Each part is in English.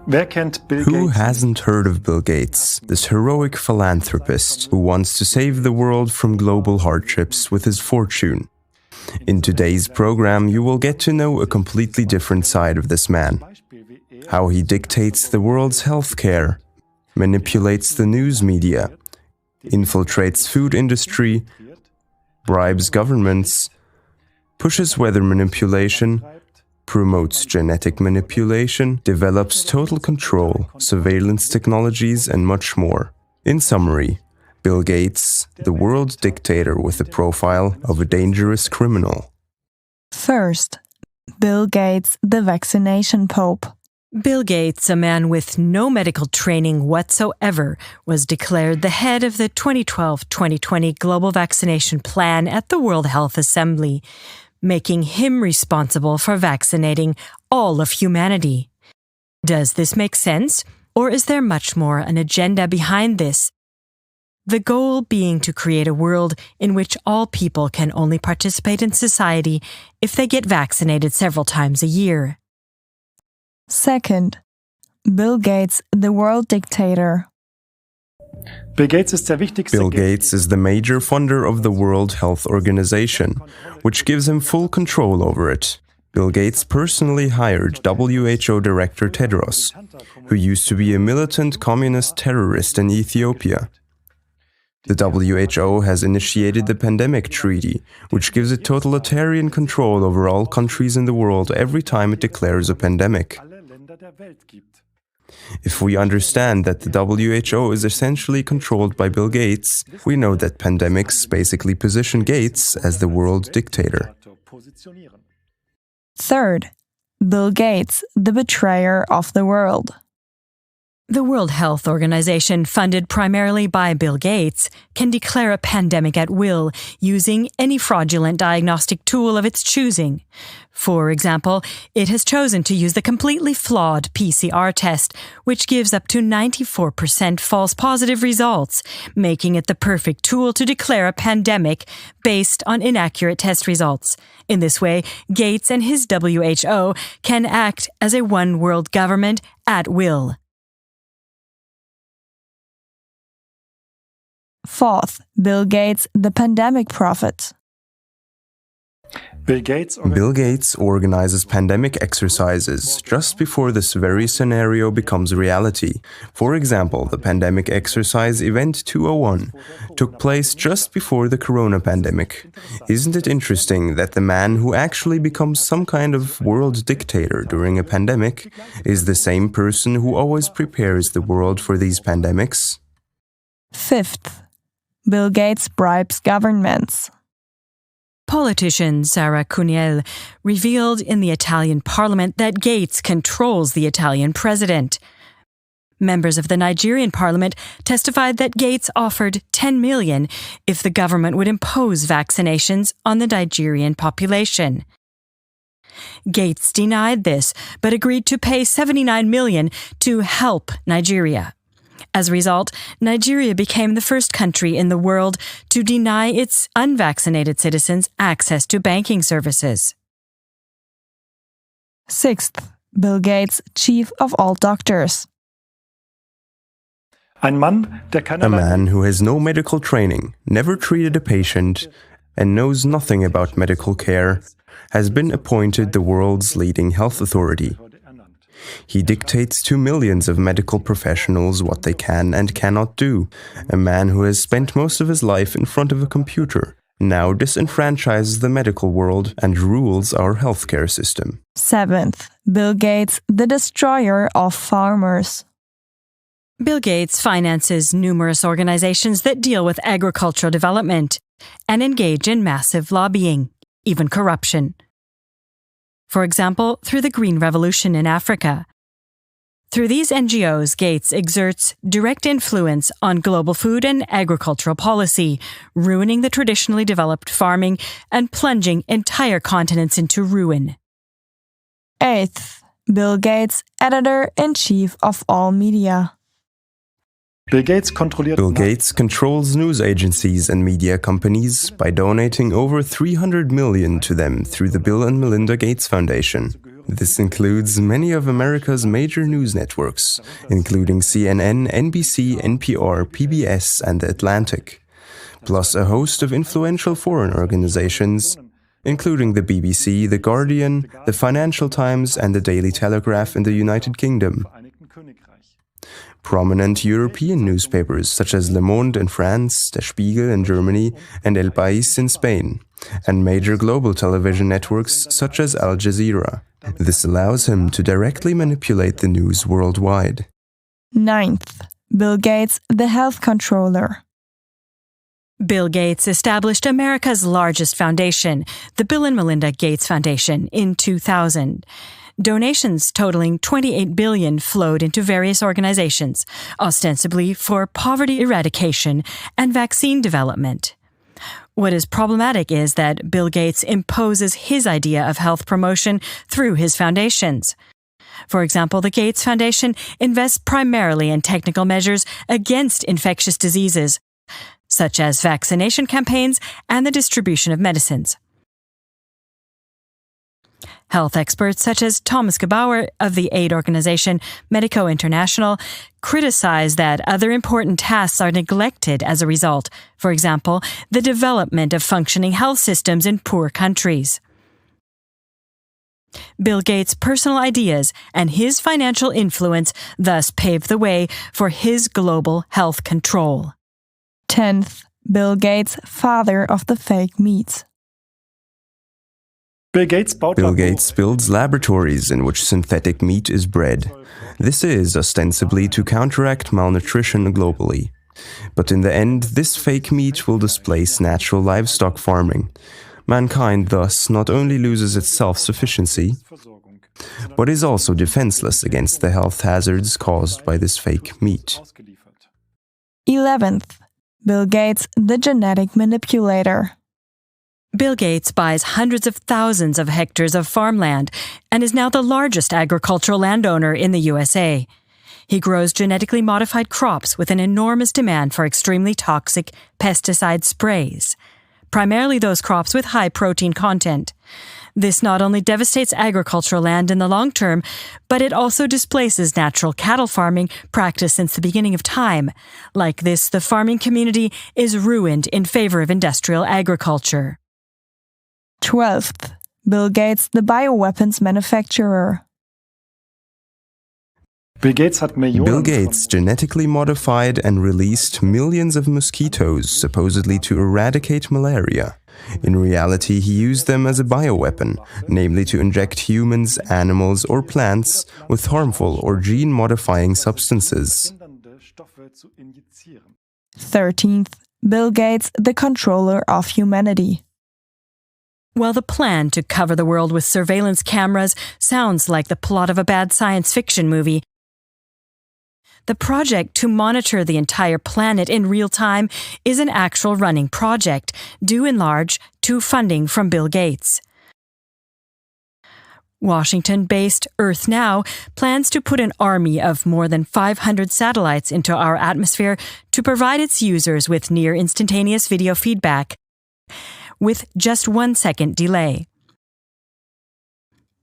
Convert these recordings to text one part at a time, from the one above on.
Wer kennt Bill Who Gates? hasn't heard of Bill Gates, this heroic philanthropist who wants to save the world from global hardships with his fortune? In today's program, you will get to know a completely different side of this man. How he dictates the world's healthcare, manipulates the news media, infiltrates food industry, bribes governments, pushes weather manipulation, promotes genetic manipulation, develops total control, surveillance technologies, and much more. In summary, Bill Gates, the world dictator with the profile of a dangerous criminal. First, Bill Gates, the vaccination pope. Bill Gates, a man with no medical training whatsoever, was declared the head of the 2012-2020 Global Vaccination Plan at the World Health Assembly, making him responsible for vaccinating all of humanity. Does this make sense, or is there much more an agenda behind this? The goal being to create a world in which all people can only participate in society if they get vaccinated several times a year. Second, Bill Gates, the world dictator. Bill Gates ist der wichtigste. Bill Gates is the major funder of the World Health Organization, which gives him full control over it. Bill Gates personally hired WHO Director Tedros, who used to be a militant communist terrorist in Ethiopia. The WHO has initiated the Pandemic Treaty, which gives it totalitarian control over all countries in the world every time it declares a pandemic. If we understand that the WHO is essentially controlled by Bill Gates, we know that pandemics basically position Gates as the world dictator. Third, Bill Gates, the betrayer of the world. The World Health Organization, funded primarily by Bill Gates, can declare a pandemic at will using any fraudulent diagnostic tool of its choosing. For example, it has chosen to use the completely flawed PCR test, which gives up to 94% false positive results, making it the perfect tool to declare a pandemic based on inaccurate test results. In this way, Gates and his WHO can act as a one-world government at will. Fourth, Bill Gates, the pandemic prophet. Bill Gates organizes pandemic exercises just before this very scenario becomes reality. For example, the pandemic exercise Event 201 took place just before the corona pandemic. Isn't it interesting that the man who actually becomes some kind of world dictator during a pandemic is the same person who always prepares the world for these pandemics? Fifth, Bill Gates bribes governments. Politician Sara Cuniel revealed in the Italian parliament that Gates controls the Italian president. Members of the Nigerian parliament testified that Gates offered $10 million if the government would impose vaccinations on the Nigerian population. Gates denied this, but agreed to pay $79 million to help Nigeria. As a result, Nigeria became the first country in the world to deny its unvaccinated citizens access to banking services. Sixth, Bill Gates, chief of all doctors. A man who has no medical training, never treated a patient, and knows nothing about medical care, has been appointed the world's leading health authority. He dictates to millions of medical professionals what they can and cannot do. A man who has spent most of his life in front of a computer now disenfranchises the medical world and rules our healthcare system. Seventh, Bill Gates, the destroyer of farmers. Bill Gates finances numerous organizations that deal with agricultural development and engage in massive lobbying, even corruption. For example, through the Green Revolution in Africa. Through these NGOs, Gates exerts direct influence on global food and agricultural policy, ruining the traditionally developed farming and plunging entire continents into ruin. Eighth, Bill Gates, editor-in-chief of all media. Bill Gates controls news agencies and media companies by donating over $300 million to them through the Bill and Melinda Gates Foundation. This includes many of America's major news networks, including CNN, NBC, NPR, PBS, and The Atlantic, plus a host of influential foreign organizations, including the BBC, The Guardian, the Financial Times, and the Daily Telegraph in the United Kingdom. Prominent European newspapers such as Le Monde in France, Der Spiegel in Germany, and El País in Spain, and major global television networks such as Al Jazeera. This allows him to directly manipulate the news worldwide. 9th, Bill Gates, the health controller. Bill Gates established America's largest foundation, the Bill and Melinda Gates Foundation, in 2000. Donations totaling $28 billion flowed into various organizations, ostensibly for poverty eradication and vaccine development. What is problematic is that Bill Gates imposes his idea of health promotion through his foundations. For example, the Gates Foundation invests primarily in technical measures against infectious diseases, such as vaccination campaigns and the distribution of medicines. Health experts such as Thomas Gebauer of the aid organization Medico International criticize that other important tasks are neglected as a result, for example, the development of functioning health systems in poor countries. Bill Gates' personal ideas and his financial influence thus paved the way for his global health control. 10th, Bill Gates, father of the fake meat. Bill Gates builds laboratories in which synthetic meat is bred. This is ostensibly to counteract malnutrition globally. But in the end, this fake meat will displace natural livestock farming. Mankind thus not only loses its self-sufficiency, but is also defenseless against the health hazards caused by this fake meat. 11th, Bill Gates, the genetic manipulator. Bill Gates buys hundreds of thousands of hectares of farmland and is now the largest agricultural landowner in the USA. He grows genetically modified crops with an enormous demand for extremely toxic pesticide sprays, primarily those crops with high protein content. This not only devastates agricultural land in the long term, but it also displaces natural cattle farming practiced since the beginning of time. Like this, the farming community is ruined in favor of industrial agriculture. 12th, Bill Gates, the bioweapons manufacturer. Bill Gates genetically modified and released millions of mosquitoes, supposedly to eradicate malaria. In reality, he used them as a bioweapon, namely to inject humans, animals, or plants with harmful or gene-modifying substances. 13th, Bill Gates, the controller of humanity. While the plan to cover the world with surveillance cameras sounds like the plot of a bad science fiction movie, the project to monitor the entire planet in real time is an actual running project, due in large to funding from Bill Gates. Washington-based Earth Now plans to put an army of more than 500 satellites into our atmosphere to provide its users with near-instantaneous video feedback, with just 1 second delay.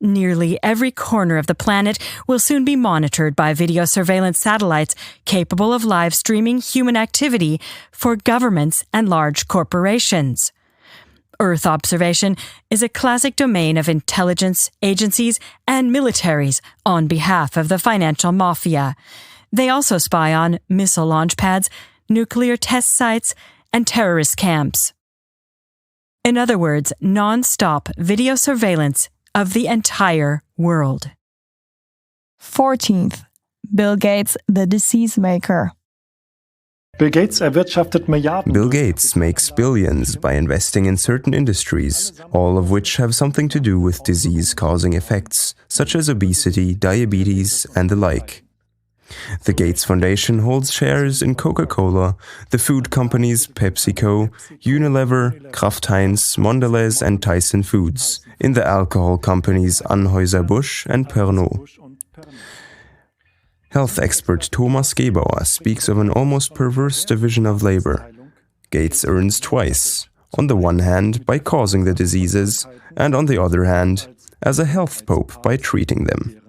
Nearly every corner of the planet will soon be monitored by video surveillance satellites capable of live streaming human activity for governments and large corporations. Earth observation is a classic domain of intelligence agencies and militaries on behalf of the financial mafia. They also spy on missile launch pads, nuclear test sites, and terrorist camps. In other words, non-stop video surveillance of the entire world. 14th, Bill Gates, the disease maker. Bill Gates makes billions by investing in certain industries, all of which have something to do with disease-causing effects, such as obesity, diabetes, and the like. The Gates Foundation holds shares in Coca-Cola, the food companies PepsiCo, Unilever, Kraft Heinz, Mondelez, and Tyson Foods, in the alcohol companies Anheuser-Busch and Pernod. Health expert Thomas Gebauer speaks of an almost perverse division of labor. Gates earns twice, on the one hand by causing the diseases, and on the other hand, as a health pope by treating them.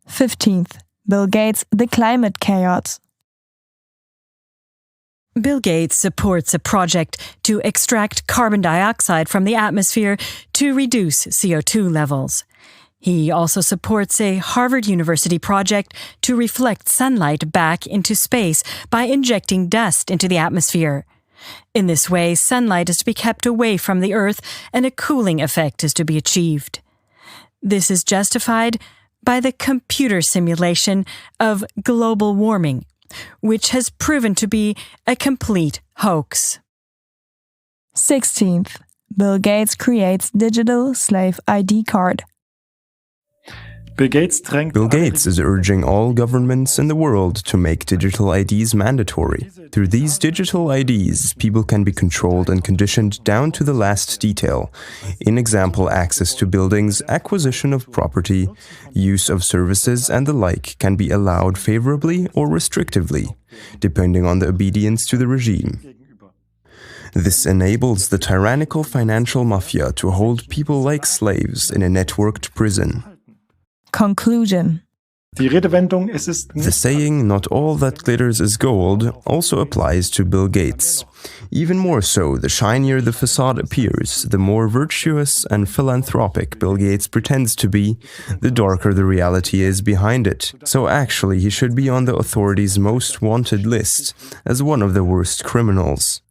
15th, Bill Gates, the climate chaos. Bill Gates supports a project to extract carbon dioxide from the atmosphere to reduce CO2 levels. He also supports a Harvard University project to reflect sunlight back into space by injecting dust into the atmosphere. In this way, sunlight is to be kept away from the Earth and a cooling effect is to be achieved. This is justified by the computer simulation of global warming, which has proven to be a complete hoax. 16th, Bill Gates creates digital slave ID card. Bill Gates is urging all governments in the world to make digital IDs mandatory. Through these digital IDs, people can be controlled and conditioned down to the last detail. In example, access to buildings, acquisition of property, use of services, and the like can be allowed favorably or restrictively, depending on the obedience to the regime. This enables the tyrannical financial mafia to hold people like slaves in a networked prison. Conclusion. The saying, "not all that glitters is gold," also applies to Bill Gates. Even more so, the shinier the facade appears, the more virtuous and philanthropic Bill Gates pretends to be, the darker the reality is behind it. So actually, he should be on the authorities' most wanted list, as one of the worst criminals.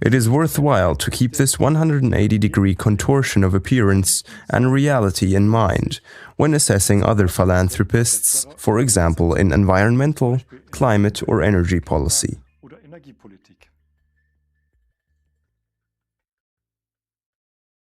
It is worthwhile to keep this 180-degree contortion of appearance and reality in mind when assessing other philanthropists, for example in environmental, climate or energy policy.